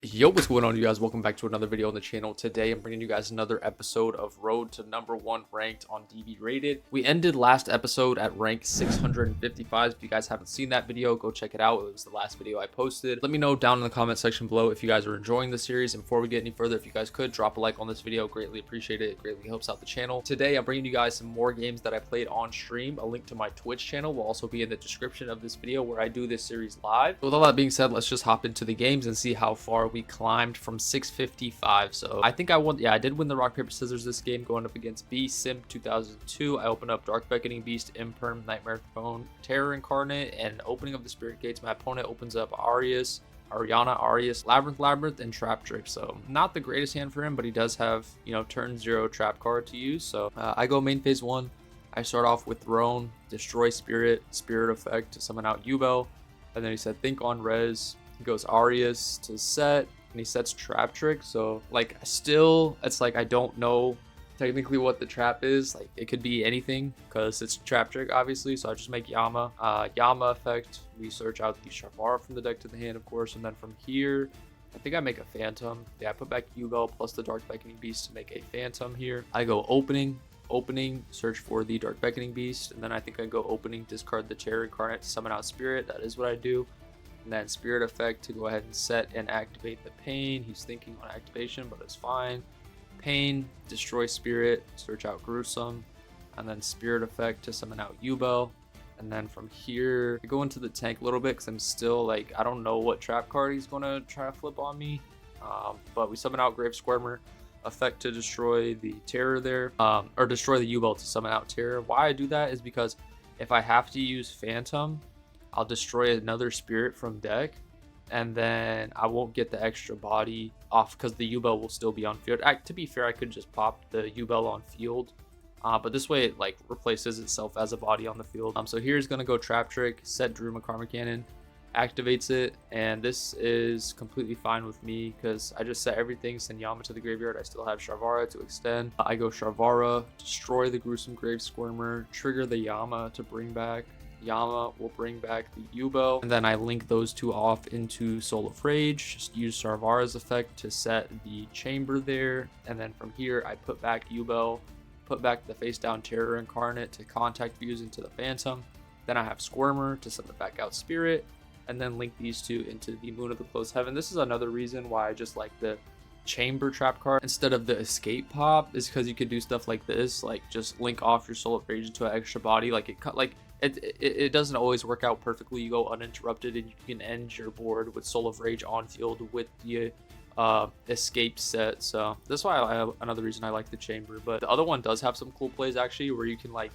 Yo, what's going on, you guys? Welcome back to another video on the channel. Today I'm bringing you guys another episode of Road to #1 ranked on DB Rated. We ended last episode at rank 655. If you guys haven't seen that video, go check it out. It was the last video I posted. Let me know down in the comment section below if you guys are enjoying the series, and before we get any further, if you guys could drop a like on this video, greatly appreciate it. It greatly helps out the channel. Today I'm bringing you guys some more games that I played on stream. A link to my Twitch channel will also be in the description of this video where I do this series live. With all that being said, let's just hop into the games and see how far we climbed from 655. So I think I won. Yeah, I did win the rock paper scissors this game, going up against B Sim 2002. I opened up Dark Beckoning Beast, Imperm, Nightmare Phone, Terror Incarnate, and opening of the Spirit Gates. My opponent opens up Arius, Labyrinth, and Trap Trick. So not the greatest hand for him, but he does have, turn 0 trap card to use. So I go main phase 1. I start off with Throne, Destroy Spirit Effect to summon out Yubel, and then he said think on res. He goes Arius to set, and he sets Trap Trick. So like still, it's like I don't know technically what the trap is. Like it could be anything because it's Trap Trick obviously. So I just make Yama. Yama effect. We search out the Sharvara from the deck to the hand, of course, and then from here I think I make a Phantom. Yeah, I put back Yubel plus the Dark Beckoning Beast to make a Phantom here. I go opening, search for the Dark Beckoning Beast, and then I think I go opening, discard the Terror Incarnate to summon out Spirit. That is what I do. And then Spirit effect to go ahead and set and activate the Pain. He's thinking on activation, but it's fine. Pain, destroy Spirit, search out Gruesome, and then Spirit effect to summon out Yubel. And then from here, I go into the tank a little bit because I'm still like, I don't know what trap card he's going to try to flip on me. But we summon out Grave Squirmer effect to destroy the Terror there, or destroy the Yubel to summon out Terror. Why I do that is because if I have to use Phantom, I'll destroy another Spirit from deck, and then I won't get the extra body off because the Yubel will still be on field. To be fair, I could just pop the Yubel on field, but this way it like replaces itself as a body on the field. So here's gonna go Trap Trick, set Druma Karma Cannon, activates it, and this is completely fine with me because I just set everything, send Yama to the graveyard. I still have Sharvara to extend. I go Sharvara, destroy the Gruesome Grave Squirmer, trigger the Yama to bring back. Yama will bring back the Yubel, and then I link those two off into Soul of Rage. Just use Sharvara's effect to set the chamber there, and then from here I put back Yubel, put back the face down Terror Incarnate to contact fuse into the Phantom. Then I have Squirmer to send the back out Spirit, and then link these two into the Moon of the Closed Heaven. This is another reason why I just like the chamber trap card instead of the escape pop, is because you could do stuff like this, like just link off your Soul of Rage into an extra body. Like it doesn't always work out perfectly. You go uninterrupted and you can end your board with Soul of Rage on field with the escape set. So that's why I have another reason I like the chamber. But the other one does have some cool plays actually, where you can like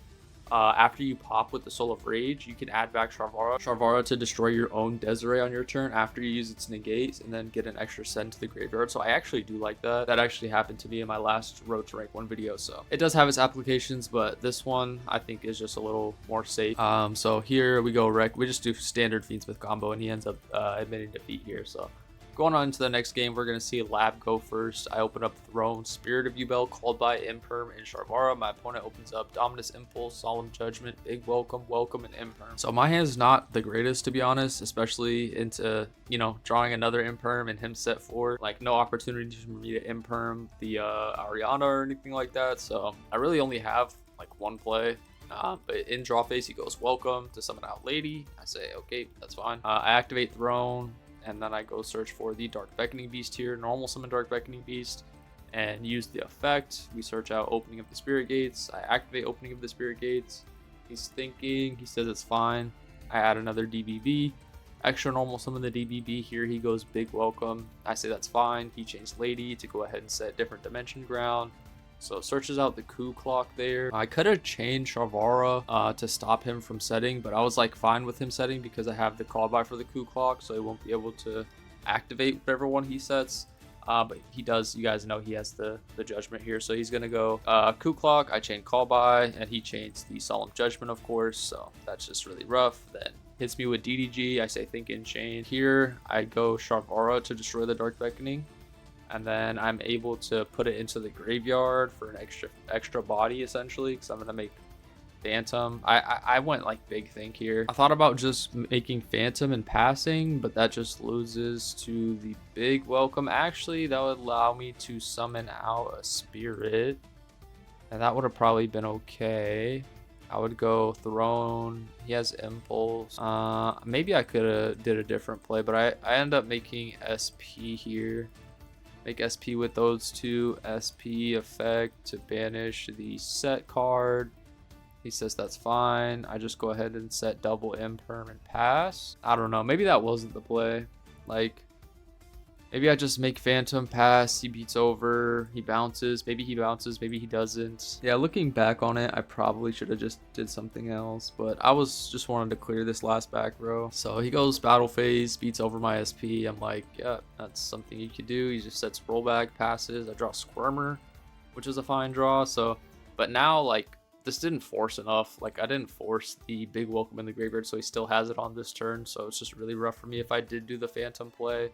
after you pop with the Soul of Rage, you can add back Sharvara to destroy your own Desiree on your turn after you use its negate, and then get an extra send to the graveyard. So I actually do like that. That actually happened to me in my last Road to Rank 1 video. So it does have its applications, but this one I think is just a little more safe. So here we go, Wreck. We just do standard Fiendsmith combo, and he ends up admitting defeat here. So going on to the next game, we're going to see Lab go first. I open up Throne, Spirit of Yubel, called by Imperm and Sharvara. My opponent opens up Dominus Impulse, Solemn Judgment, Big Welcome, and Imperm. So my hand is not the greatest, to be honest, especially into, drawing another Imperm and him set 4. Like no opportunity for me to Imperm the Ariana or anything like that. So I really only have like one play. But in draw phase, he goes Welcome to summon out Lady. I say, okay, that's fine. I activate Throne, and then I go search for the Dark Beckoning Beast here, normal summon Dark Beckoning Beast, and use the effect. We search out Opening of the Spirit Gates. I activate Opening of the Spirit Gates. He's thinking, he says it's fine. I add another DBB. Extra normal summon the DBB here. He goes Big Welcome. I say that's fine. He changed Lady to go ahead and set different dimension ground. So searches out the Coup Clock there. I could have changed Sharvara to stop him from setting, but I was like fine with him setting because I have the call by for the Coup Clock, so he won't be able to activate whatever one he sets. But he does, you guys know he has the Judgment here, so he's gonna go Coup Clock. I chain call by, and he chains the Solemn Judgment, of course, so that's just really rough. Then hits me with DDG. I say think in chain. Here I go Sharvara to destroy the Dark Beckoning, and then I'm able to put it into the graveyard for an extra body essentially, because I'm gonna make Phantom. I went like big think here. I thought about just making Phantom and passing, but that just loses to the big welcome. Actually, that would allow me to summon out a spirit, and that would have probably been okay. I would go Throne. He has Impulse. Maybe I could have did a different play, but I end up making SP here. Make SP with those two. SP effect to banish the set card. He says that's fine. I just go ahead and set double imperm and pass. I don't know. Maybe that wasn't the play. Like, maybe I just make Phantom pass. He beats over. He bounces. Maybe he bounces. Maybe he doesn't. Yeah, looking back on it, I probably should have just did something else. But I was just wanted to clear this last back row. So he goes battle phase, beats over my SP. I'm like, yeah, that's something you could do. He just sets rollback, passes. I draw Squirmer, which is a fine draw. So, but now, like, this didn't force enough. Like, I didn't force the big welcome in the graveyard, so he still has it on this turn. So it's just really rough for me if I did do the Phantom play.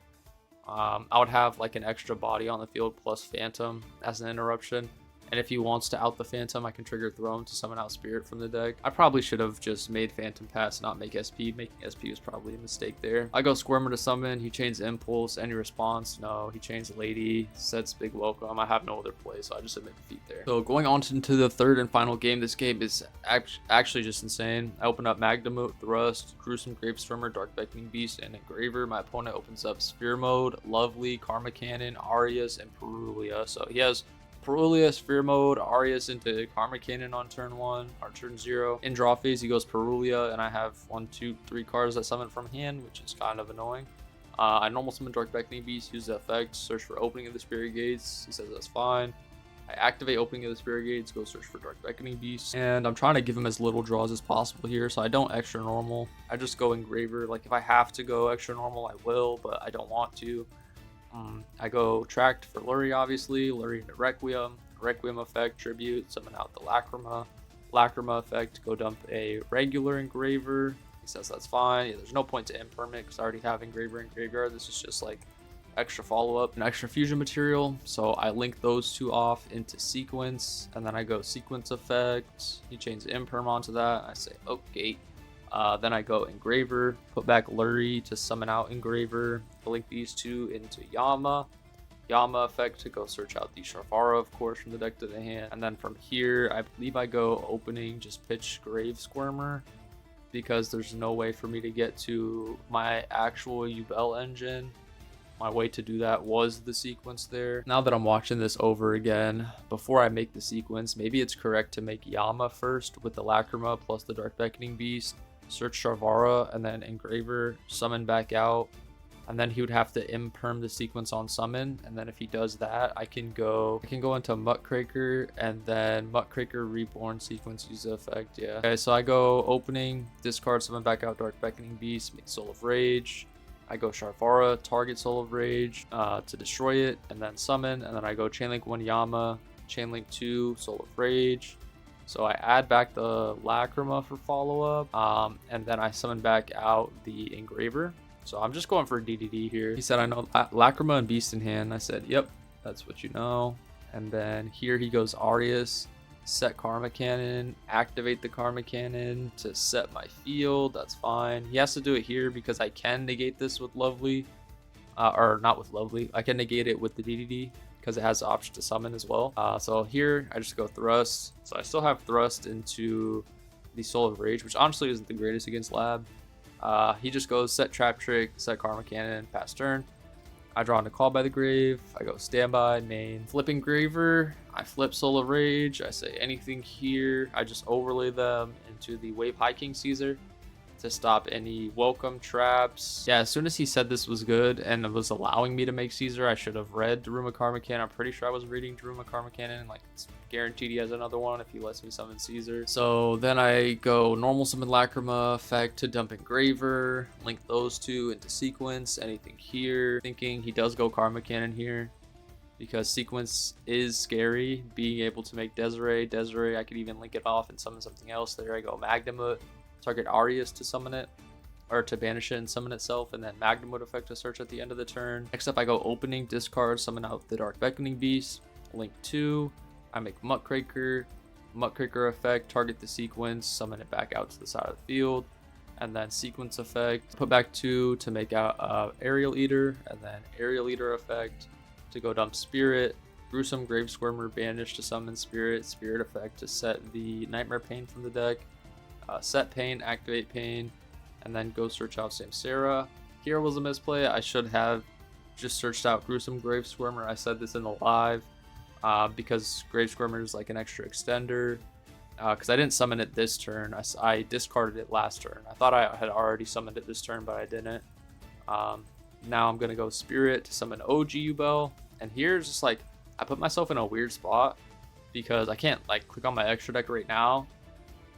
I would have like an extra body on the field plus Phantom as an interruption. And if he wants to out the Phantom, I can trigger Throne to summon out Spirit from the deck. I probably should have just made Phantom pass, not make SP. Making SP was probably a mistake there. I go Squirmer to summon. He chains Impulse. Any response? No. He chains Lady. Sets Big Welcome. I have no other play, so I just admit defeat there. So going on into the third and final game, this game is actually just insane. I open up Magdamote, Thrust, Gruesome Gravestormer, Dark Beckoning Beast, and Engraver. My opponent opens up Sphere Mode, Lovely, Karma Cannon, Arias, and Perulia. So he has Perulia, Sphere Mode, Arias into Karma Cannon on turn 1 or turn 0. In draw phase, he goes Perulia, and I have 1, 2, 3 cards that summon from hand, which is kind of annoying. I normal summon Dark Beckoning Beast, use the effect, search for Opening of the Spirit Gates. He says that's fine. I activate Opening of the Spirit Gates, go search for Dark Beckoning Beast. And I'm trying to give him as little draws as possible here, so I don't extra normal. I just go Engraver. Like, if I have to go extra normal, I will, but I don't want to. I go Tract for Lurie, obviously. Lurie into Requiem. Requiem effect, Tribute, summon out the Lacrima. Lacrima effect, go dump a regular Engraver. He says that's fine. Yeah, there's no point to Impermanent because I already have Engraver in Graveyard. This is just like extra follow-up and extra fusion material. So I link those two off into Sequence, and then I go Sequence effect. He chains Imperm onto that. I say, okay. Then I go Engraver, put back Lurie to summon out Engraver, link these two into Yama. Yama effect to go search out the Sharvara, of course, from the deck to the hand. And then from here, I believe I go opening, just pitch Grave Squirmer, because there's no way for me to get to my actual Ubel engine. My way to do that was the Sequence there. Now that I'm watching this over again, before I make the Sequence, maybe it's correct to make Yama first with the Lacrima plus the Dark Beckoning Beast. Search Sharvara, and then Engraver, summon back out, and then he would have to imperm the Sequence on summon. And then if he does that, I can go into Muckraker, and then Muckraker Reborn Sequence, use the effect. Yeah. Okay, so I go opening, discard, summon back out Dark Beckoning Beast, make Soul of Rage. I go Sharvara, target Soul of Rage to destroy it, and then summon. And then I go Chainlink 1 Yama, Chainlink 2 Soul of Rage. So I add back the Lacrima for follow-up, and then I summon back out the Engraver. So I'm just going for a DDD here. He said, I know Lacrima and Beast in hand. I said, yep, that's what you know. And then here he goes Arias, set Karma Cannon, activate the Karma Cannon to set my field. That's fine. He has to do it here because I can negate this with Lovely, or not with Lovely. I can negate it with the DDD, because it has the option to summon as well. So here I just go Thrust. So I still have Thrust into the Soul of Rage, which honestly isn't the greatest against Lab. He just goes set Trap Trick, set Karma Cannon, pass turn. I draw into Call by the Grave. I go Standby, main. Flip Engraver. I flip Soul of Rage. I say anything here. I just overlay them into the Wave High King Caesar to stop any welcome traps. Yeah, as soon as he said this was good and it was allowing me to make Caesar, I should have read Daruma Karma Cannon. I'm pretty sure I was reading Daruma Karma Cannon. Like, it's guaranteed he has another one if he lets me summon Caesar. So then I go normal summon Lacrima effect to dump Engraver, link those two into Sequence. Anything here. Thinking he does go Karma Cannon here, because Sequence is scary. Being able to make Desiree, I could even link it off and summon something else. There I go Magdamote. Target Arias to summon it, or to banish it and summon itself, and then Magdamote effect to search at the end of the turn. Next up, I go opening, discard, summon out the Dark Beckoning Beast, link 2. I make Muckraker, Muckraker effect, target the sequence, summon it back out to the side of the field. And then sequence effect, put back 2 to make out Aerial Eater, and then Aerial Eater effect to go dump Spirit. Gruesome Grave Squirmer, banish to summon Spirit. Spirit effect to set the Nightmare Pain from the deck. Set Pain, activate Pain, and then go search out Samsara. Here was a misplay. I should have just searched out Gruesome Grave Squirmer. I said this in the live because Grave Squirmer is like an extra extender. Because I didn't summon it this turn. I discarded it last turn. I thought I had already summoned it this turn, but I didn't. Now I'm going to go Spirit to summon OG U-Bell. And here's just like, I put myself in a weird spot because I can't like click on my extra deck right now.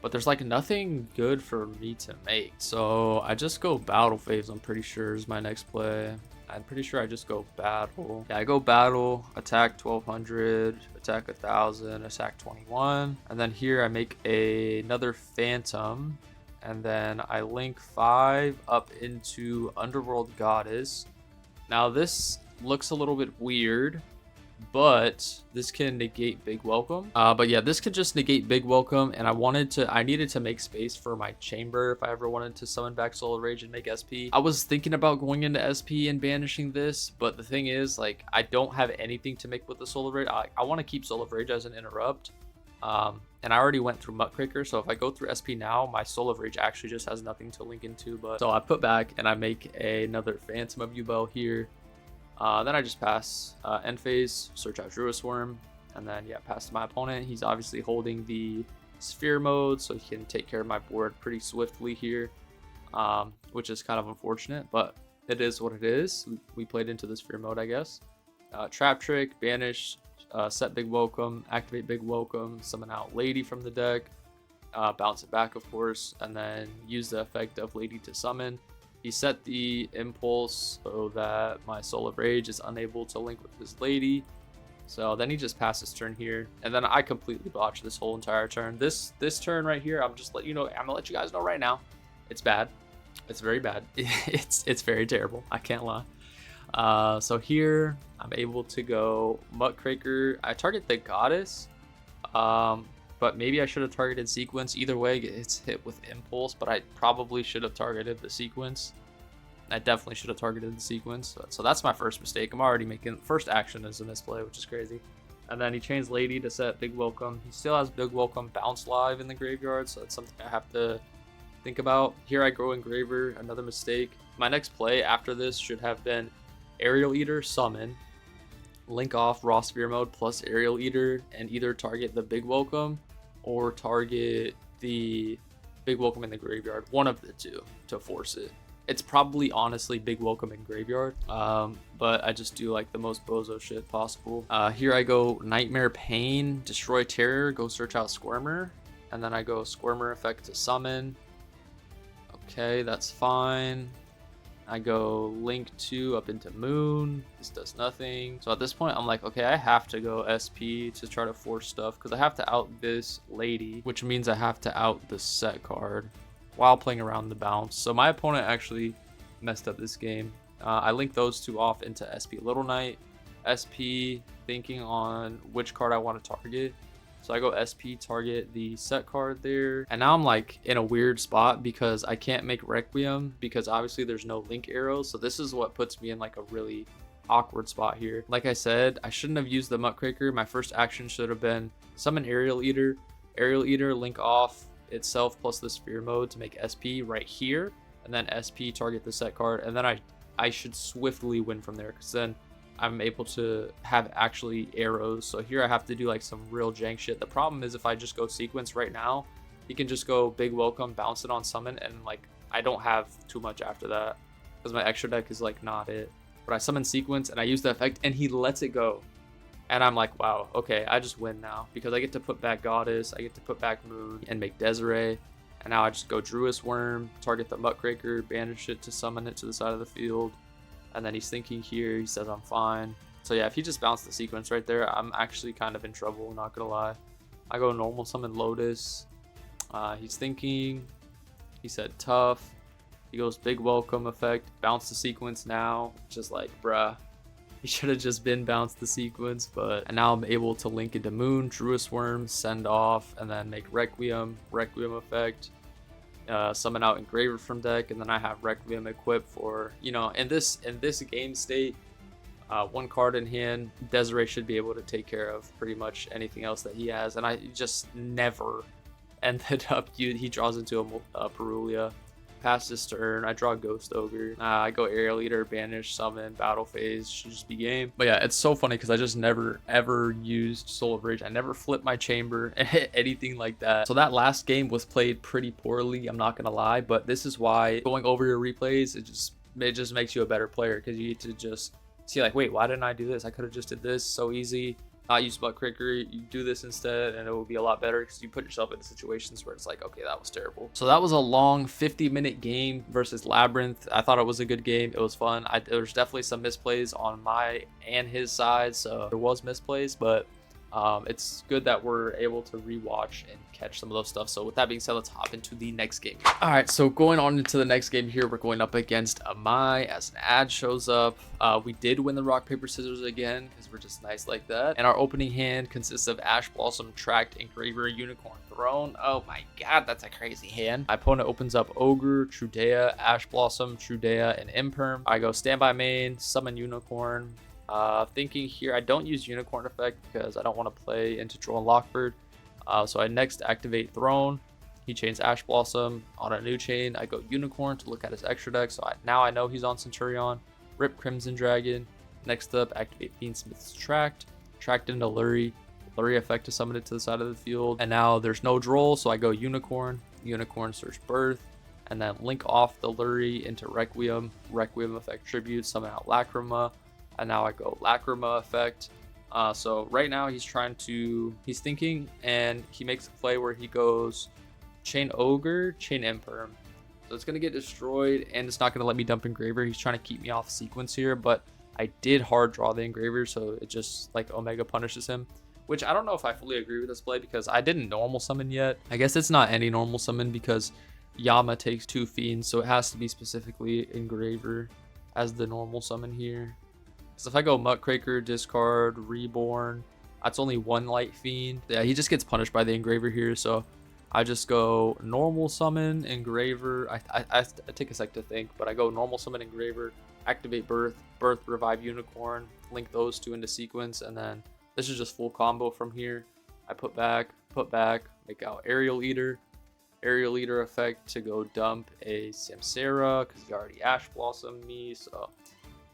But there's like nothing good for me to make. So I just go Battle Phase, I'm pretty sure is my next play. I'm pretty sure I just go Battle. Yeah, I go Battle, attack 1200, attack 1000, attack 21. And then here I make another Phantom. And then I link 5 up into Underworld Goddess. Now this looks a little bit weird, but this can negate Big Welcome. But yeah, this could just negate Big Welcome, and I needed to make space for my Chamber if I ever wanted to summon back Soul of Rage and make SP. I was thinking about going into SP and banishing this, but the thing is, like, I don't have anything to make with the Soul of Rage. I want to keep Soul of Rage as an interrupt. And I already went through Muckraker, so if I go through SP now, my Soul of Rage actually just has nothing to link into. But so I put back and I make another Phantom of U-Bell here. Then I just pass end phase, search out Druid Swarm, and then yeah, pass to my opponent. He's obviously holding the Sphere mode, so he can take care of my board pretty swiftly here, which is kind of unfortunate, but it is what it is. We played into the Sphere mode, I guess. Trap Trick, banish, set Big Welcome, activate Big Welcome, summon out Lady from the deck, bounce it back, of course, and then use the effect of Lady to summon. He set the impulse so that my Soul of Rage is unable to link with his Lady. So then he just passes turn here, and then I completely botched this whole entire turn. This turn right here, I'm gonna let you guys know right now, it's bad. It's very bad. It's very terrible. I can't lie. So here I'm able to go Muckraker. I target the Goddess, but maybe I should have targeted Sequence. Either way, it's hit with Impulse, but I probably should have targeted the Sequence. I definitely should have targeted the Sequence. So that's my first mistake. I'm already making first action as a misplay, which is crazy. And then he chains Lady to set Big Welcome. He still has Big Welcome bounce live in the graveyard, so that's something I have to think about. Here I go Engraver, another mistake. My next play after this should have been Aerial Eater, summon, link off Raw Sphere mode plus Aerial Eater, and either target the Big Welcome or target the Big Welcome in the graveyard. One of the two to force it. It's probably honestly Big Welcome in graveyard, but I just do like the most bozo shit possible. Here I go Nightmare Pain, destroy Terror, go search out Squirmer, and then I go Squirmer effect to summon. Okay, that's fine. I go Link 2 up into Moon. This does nothing. So at this point, I'm like, okay, I have to go SP to try to force stuff because I have to out this Lady, which means I have to out the set card while playing around the bounce. So my opponent actually messed up this game. I linked those two off into SP Little Knight, SP thinking on which card I want to target. So I go SP, target the set card there. And now I'm like in a weird spot because I can't make Requiem because obviously there's no link arrows. So this is what puts me in like a really awkward spot here. Like I said, I shouldn't have used the Muckraker. My first action should have been summon Aerial Eater, link off itself plus the Sphere mode to make SP right here. And then SP target the set card. And then I should swiftly win from there because then I'm able to have actually arrows. So here I have to do like some real jank shit. The problem is if I just go Sequence right now, he can just go Big Welcome, bounce it on summon, and like I don't have too much after that because my extra deck is like not it. But I summon Sequence and I use the effect and he lets it go. And I'm like, wow, okay, I just win now because I get to put back Goddess, I get to put back Moon and make Desiree. And now I just go Druid Worm, target the Muckraker, banish it to summon it to the side of the field. And then he's thinking here, he says I'm fine. So yeah, if he just bounced the Sequence right there, I'm actually kind of in trouble, not gonna lie. I go normal summon Lotus. He's thinking, he said tough. He goes Big Welcome effect, bounce the Sequence now. Just like, bruh, He should have just been bounced the sequence, but now I'm able to link into Moon, Druid Worm, send off, and then make Requiem effect, summon out Engraver from deck, and then I have Requiem equipped for, you know, in this game state, one card in hand, Desiree should be able to take care of pretty much anything else that he has, and I just never ended up, he draws into a Perulia. Pass this turn, I draw Ghost Ogre, I go Aerial Eater, Banish, Summon, Battle Phase, should just be game. But yeah, it's so funny because I just never ever used Soul of Rage. I never flipped my chamber, anything like that. So that last game was played pretty poorly, I'm not gonna lie, but this is why going over your replays, it just makes you a better player, because you get to just see like, wait, why didn't I do this? I could have just did this, so easy. Not use Butt Cracker, you do this instead, and it will be a lot better because you put yourself into situations where it's like, okay, that was terrible. So that was a long 50-minute game versus Labyrinth. I thought it was a good game. It was fun. There was definitely some misplays on my and his side, so there was misplays, but it's good that we're able to rewatch and catch some of those stuff. So with that being said, let's hop into the next game. All right, so going on into the next game here, we're going up against Amai as an ad shows up. We did win the rock paper scissors again because we're just nice like that, and our opening hand consists of Ash Blossom, Tract, Engraver, Unicorn, Throne. Oh my god, that's a crazy hand. My opponent opens up Ogre, Trudea, Ash Blossom, Trudea, and Imperm. I go standby main, summon Unicorn. Thinking here, I don't use Unicorn effect because I don't want to play into Droll and Lockbird. So I next activate Throne. He chains Ash Blossom. On a new chain, I go Unicorn to look at his extra deck. So now I know he's on Centurion. Rip Crimson Dragon. Next up, activate Fiendsmith's Tract. Tract into Lurie. Lurie effect to summon it to the side of the field. And now there's no Droll, so I go Unicorn. Unicorn search Birth. And then link off the Lurie into Requiem. Requiem effect tribute, summon out Lacrima. And now I go Lacrima effect. So right now he's thinking, and he makes a play where he goes chain Ogre, chain Imperm. So it's going to get destroyed, and it's not going to let me dump Engraver. He's trying to keep me off sequence here, but I did hard draw the Engraver, so it just like Omega punishes him. Which I don't know if I fully agree with this play because I didn't normal summon yet. I guess it's not any normal summon because Yama takes 2 Fiends, so it has to be specifically Engraver as the normal summon here. So if I go Muckraker, discard, Reborn, that's only 1 Light Fiend. Yeah, he just gets punished by the Engraver here, so I just go normal summon, Engraver. I take a sec to think, but I go normal summon, Engraver, activate Birth, revive Unicorn, link those 2 into sequence, and then this is just full combo from here. I put back, make out Aerial Eater effect to go dump a Samsara, because he already Ash Blossomed me, so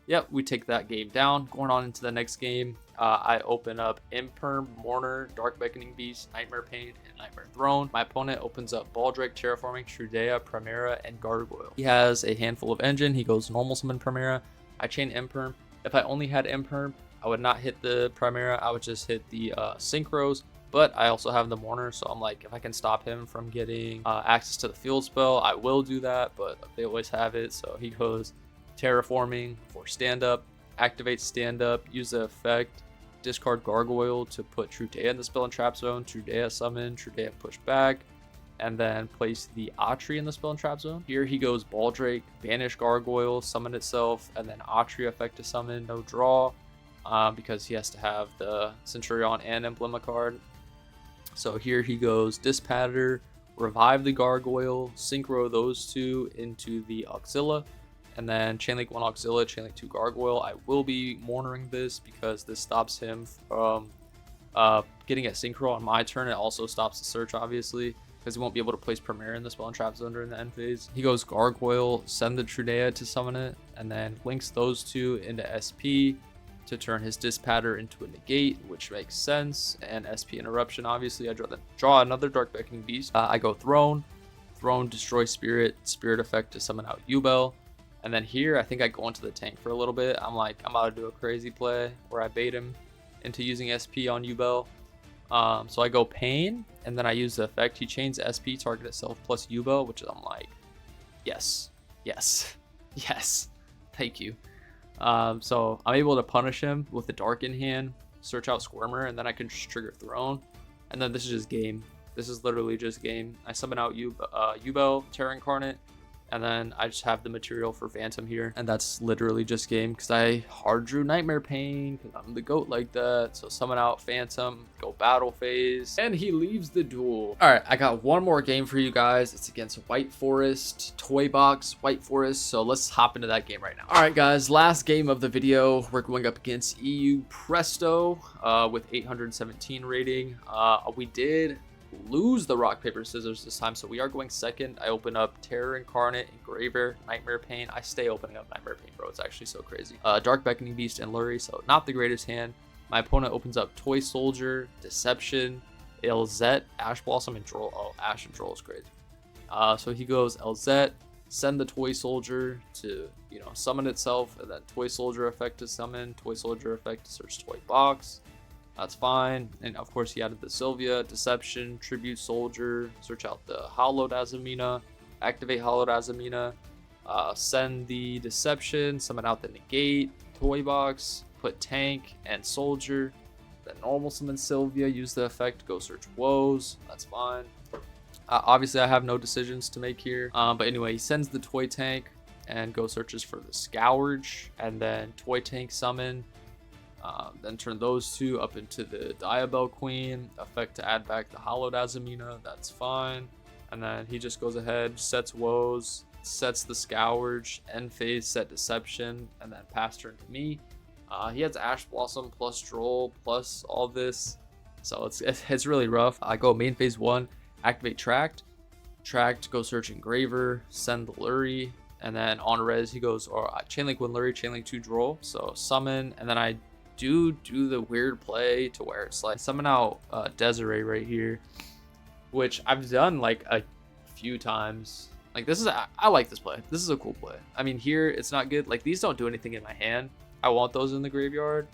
yep, we take that game down. Going on into the next game, I open up Imperm, Mourner, Dark Beckoning Beast, Nightmare Pain, and Nightmare Throne. My opponent opens up Baldrake, Terraforming, Trudea, Primera, and Gargoyle. He has a handful of engine. He goes normal summon Primera. I chain Imperm. If I only had Imperm, I would not hit the Primera. I would just hit the Synchros. But I also have the Mourner, so I'm like, if I can stop him from getting access to the field spell, I will do that. But they always have it, so he goes Terraforming for stand up, activate stand up, use the effect, discard Gargoyle to put Trudea in the spell and trap zone, Trudea summon, Trudea push back, and then place the Atri in the spell and trap zone. Here he goes Baldrake, banish Gargoyle, summon itself, and then Atri effect to summon, no draw, because he has to have the Centurion and Emblema card. So here he goes Dispatter, revive the Gargoyle, synchro those 2 into the Auxilla, and then Chainlink 1 Auxilla, Chainlink 2 Gargoyle. I will be mourning this because this stops him from getting a synchro on my turn. It also stops the search, obviously, because he won't be able to place Primera in the spell and trap zone during the end phase. He goes Gargoyle, send the Trudea to summon it, and then links those 2 into SP to turn his Dispatter into a negate, which makes sense. And SP interruption, obviously. I draw another Dark Beckoning Beast. I go Throne, destroy Spirit effect to summon out Yubel. And then here, I think I go into the tank for a little bit. I'm like, I'm about to do a crazy play where I bait him into using SP on Yubel. So I go Pain, and then I use the effect. He chains SP, target itself, plus Yubel, which is, I'm like, yes, thank you. So I'm able to punish him with the Dark in hand, search out Squirmer, and then I can just trigger Throne. And then this is just game. This is literally just game. I summon out Yubel, Terra Incarnate, And then I just have the material for Phantom here. And that's literally just game because I hard drew Nightmare Pain because I'm the GOAT like that. So summon out Phantom, go battle phase, and he leaves the duel. All right, I got one more game for you guys. It's against White Forest, Toy Box, White Forest. So let's hop into that game right now. All right, guys, last game of the video. We're going up against EU Presto with 817 rating. We did lose the rock paper scissors this time, so we are going second. I open up Terror Incarnate, Engraver, Nightmare Pain. I stay opening up Nightmare Pain, bro. It's actually so crazy. Dark Beckoning Beast and Lurie, so not the greatest hand. My opponent opens up Toy Soldier, Deception, Elzette, Ash Blossom, and Droll. Oh, Ash and Droll is crazy. So he goes Elzette, send the Toy Soldier to, you know, summon itself, and then Toy Soldier effect to summon, Toy Soldier effect to search Toy Box. That's fine. And of course he added the Sylvia, Deception, Tribute Soldier, search out the Hollowed Azamina, activate Hollowed Azamina, send the Deception, summon out the Negate, Toy Box, put Tank and Soldier, then normal summon Sylvia, use the effect, go search Woes. That's fine. Obviously I have no decisions to make here, but anyway, he sends the Toy Tank and go searches for the Scourge, and then Toy Tank summon. Then turn those two up into the Diabell Queen, effect to add back the Hollowed Azamina, that's fine. And then he just goes ahead, sets Woes, sets the Scourge, end phase, set Deception, and then pass turn to me. He has Ash Blossom plus Droll plus all this, so it's really rough. I go main phase 1, activate Tract, go search Engraver, send the Lurie, and then on res he goes Chainlink 1 Lurie, Chainlink 2 Droll, so summon, and then I do the weird play to where it's like summon out Desiree right here, which I've done like a few times. Like this is I like this play. This is a cool play. I mean, here it's not good. Like these don't do anything in my hand. I want those in the graveyard.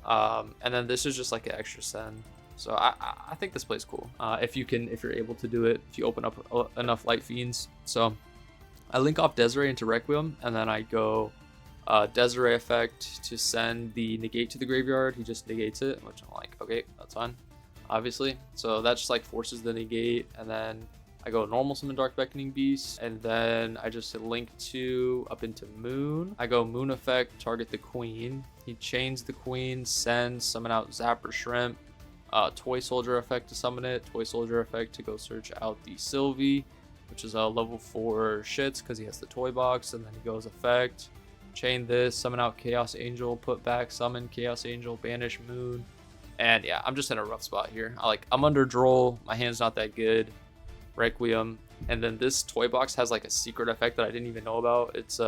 And then this is just like an extra send. So I think this play's cool. If you're able to do it, if you open up enough Light Fiends. So I link off Desiree into Requiem, and then I go Desiree effect to send the negate to the graveyard. He just negates it, which I'm like, okay, that's fine, obviously. So that just like forces the negate, and then I go normal summon Dark Beckoning Beast, and then I just link 2 up into Moon. I go Moon effect, target the Queen. He chains the Queen, sends, summon out Zapper Shrimp, Toy Soldier effect to summon it, Toy Soldier effect to go search out the Sylvie, which is a level 4 shits because he has the Toy Box, and then he goes effect, chain this, summon out Chaos Angel, put back, summon Chaos Angel, banish Moon. And yeah, I'm just in a rough spot here. I'm under Droll, my hand's not that good. Requiem, and then this Toy Box has like a secret effect that I didn't even know about. It's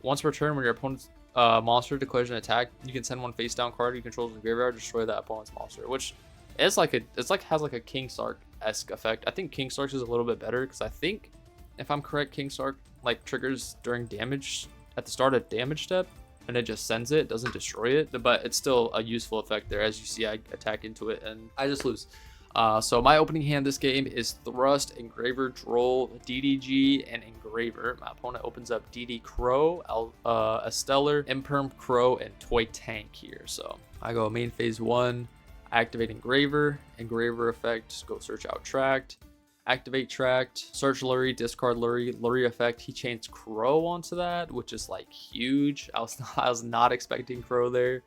once per turn when your opponent's monster declares an attack, you can send one face down card you control to the graveyard, destroy that opponent's monster, which is like has like a King Stark-esque effect. I think King Stark's is a little bit better because I think, if I'm correct, King Stark like triggers during damage at the start of damage step, and it just sends it, doesn't destroy it, but it's still a useful effect there. As you see, I attack into it and I just lose. So my opening hand this game is Thrust, Engraver, Droll, DDG, and Engraver. My opponent opens up DD Crow, Esteller, Imperm Crow, and Toy Tank here. So I go main phase 1, activate Engraver effect, go search out Tract, activate Tract, search Lurie, discard Lurie effect. He chains Crow onto that, which is like huge. I was not expecting Crow there,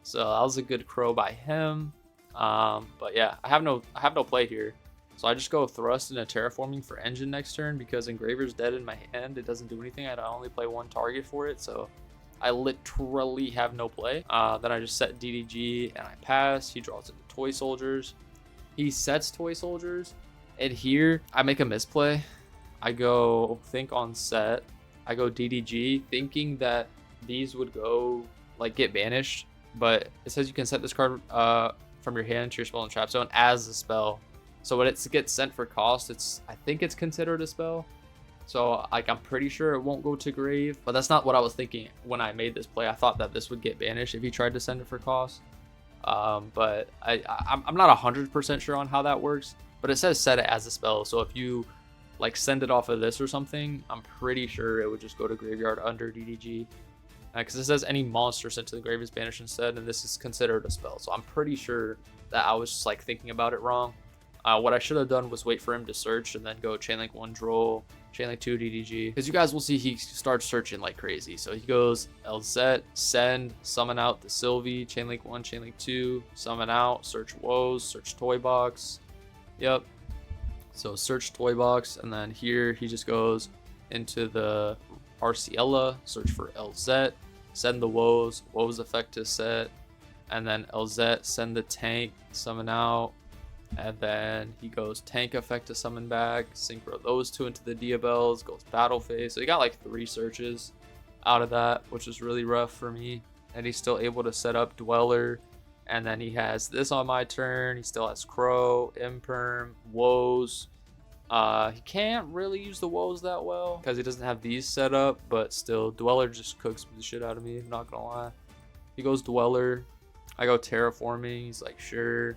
so that was a good Crow by him. But yeah, I have no play here, so I just go Thrust into Terraforming for Engine next turn because Engraver's dead in my hand. It doesn't do anything. I only play 1 target for it, so I literally have no play. Then I just set DDG and I pass. He draws into Toy Soldiers. He sets Toy Soldiers, and here I make a misplay. I go think on set. I go DDG thinking that these would go like get banished, but it says you can set this card from your hand to your spell and trap zone as a spell. So when it gets sent for cost, I think it's considered a spell. So like I'm pretty sure it won't go to grave, but that's not what I was thinking when I made this play. I thought that this would get banished if he tried to send it for cost. But I'm not 100% sure on how that works, but it says set it as a spell. So if you like send it off of this or something, I'm pretty sure it would just go to graveyard under DDG. Because it says any monster sent to the grave is banished instead, and this is considered a spell. So I'm pretty sure that I was just like thinking about it wrong. What I should have done was wait for him to search and then go Chainlink 1 Droll, chain link 2 DDG, because you guys will see he starts searching like crazy. So he goes LZ, send, summon out the Sylvie, chain link 1, chain link 2, summon out, search woes, search toy box. Yep. So search toy box, and then here he just goes into the Arciella, search for LZ, send the woes effect to set, and then LZ, send the tank, summon out, and then he goes tank effect to summon back, synchro those two into the Diabells, goes battle phase. So he got like 3 searches out of that, which is really rough for me. And he's still able to set up Dweller, and then he has this on my turn. He still has Crow, Imperm, woes. He can't really use the woes that well because he doesn't have these set up, but still Dweller just cooks the shit out of me, I'm not gonna lie. He goes Dweller, I go terraforming, he's like sure.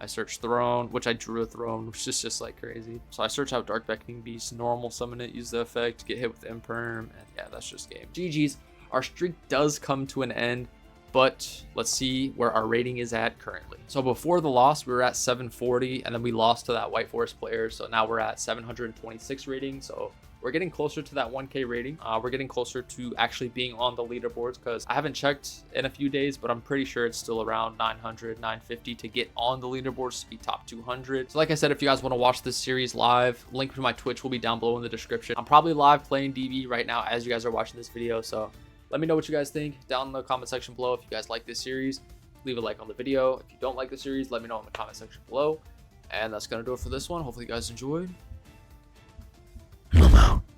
I search Throne, which I drew a Throne, which is just like crazy. So I search out Dark Beckoning Beast, normal summon it, use the effect, get hit with Imperm, and yeah, that's just game. GG's. Our streak does come to an end, but let's see where our rating is at currently. So before the loss, we were at 740, and then we lost to that White Forest player. So now we're at 726 rating. So we're getting closer to that 1K rating. We're getting closer to actually being on the leaderboards, because I haven't checked in a few days, but I'm pretty sure it's still around 900, 950 to get on the leaderboards to be top 200. So like I said, if you guys want to watch this series live, link to my Twitch will be down below in the description. I'm probably live playing DB right now as you guys are watching this video. So let me know what you guys think down in the comment section below. If you guys like this series, leave a like on the video. If you don't like the series, let me know in the comment section below. And that's going to do it for this one. Hopefully you guys enjoyed.